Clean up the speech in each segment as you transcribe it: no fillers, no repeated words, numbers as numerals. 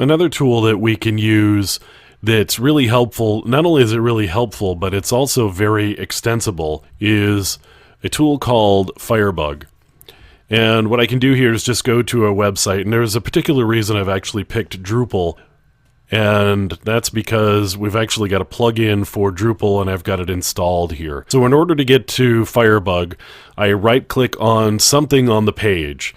Another tool that we can use that's really helpful, not only is it really helpful, but it's also very extensible, is a tool called Firebug. And what I can do here is just go to a website, and there's a particular reason I've actually picked Drupal, and that's because we've actually got a plugin for Drupal and I've got it installed here. So in order to get to Firebug, I right-click on something on the page.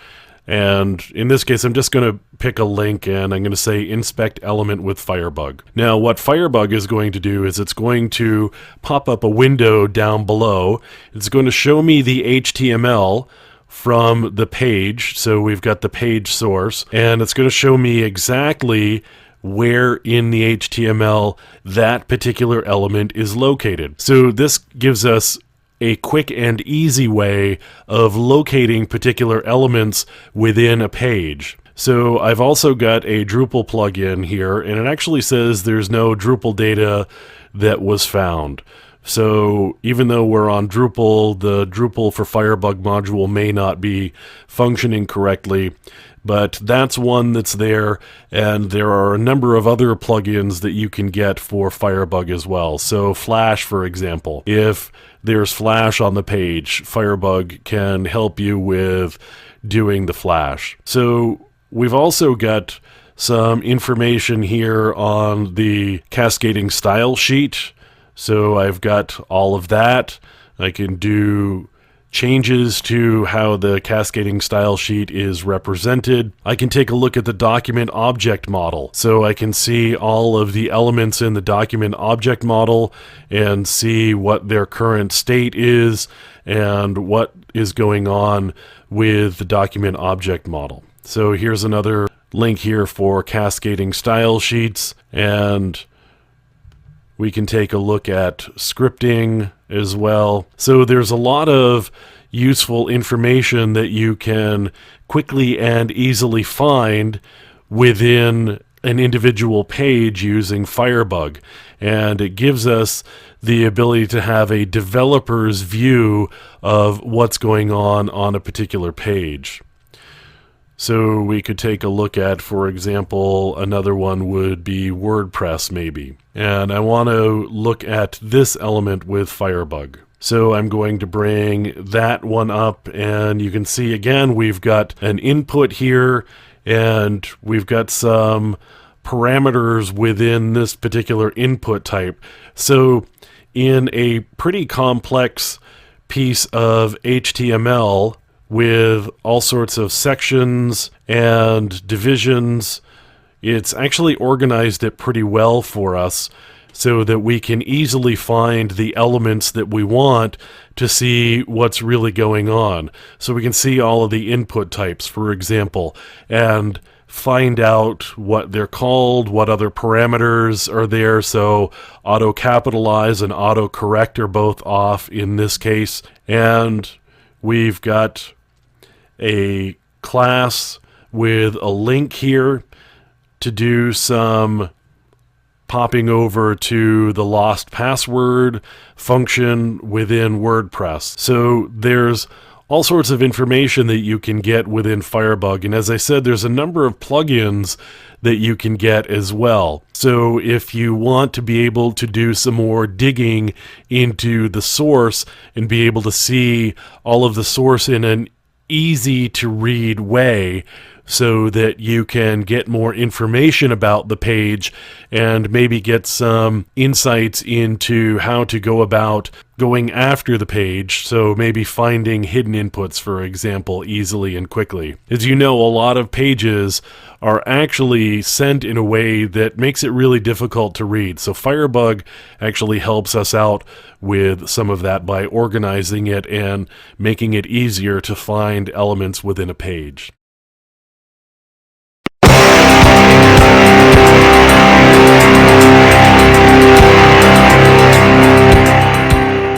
And in this case, I'm just going to pick a link and I'm going to say inspect element with Firebug. Now, what Firebug is going to do is it's going to pop up a window down below. It's going to show me the HTML from the page. So we've got the page source, and it's going to show me exactly where in the HTML that particular element is located. So this gives us a quick and easy way of locating particular elements within a page. So I've also got a Drupal plugin here, and it actually says there's no Drupal data that was found. So even though we're on Drupal, the Drupal for Firebug module may not be functioning correctly, but that's one that's there, and there are a number of other plugins that you can get for Firebug as well. So Flash, for example, if there's Flash on the page, Firebug can help you with doing the Flash. So we've also got some information here on the cascading style sheet. So I've got all of that. I can do changes to how the cascading style sheet is represented. I can take a look at the document object model. So I can see all of the elements in the document object model and see what their current state is and what is going on with the document object model. So here's another link here for cascading style sheets, and we can take a look at scripting as well. So there's a lot of useful information that you can quickly and easily find within an individual page using Firebug. And it gives us the ability to have a developer's view of what's going on a particular page. So we could take a look at, for example, another one would be WordPress maybe. And I want to look at this element with Firebug. So I'm going to bring that one up, and you can see again we've got an input here, and we've got some parameters within this particular input type. So in a pretty complex piece of HTML, with all sorts of sections and divisions, it's actually organized it pretty well for us so that we can easily find the elements that we want to see what's really going on. So we can see all of the input types, for example, and find out what they're called, what other parameters are there. So auto capitalize and auto correct are both off in this case. And we've got a class with a link here to do some popping over to the lost password function within WordPress. So there's all sorts of information that you can get within Firebug. And as I said, there's a number of plugins that you can get as well. So if you want to be able to do some more digging into the source and be able to see all of the source in an easy to read way so that you can get more information about the page and maybe get some insights into how to go about going after the page. So maybe finding hidden inputs, for example, easily and quickly. As you know, a lot of pages are actually sent in a way that makes it really difficult to read. So Firebug actually helps us out with some of that by organizing it and making it easier to find elements within a page.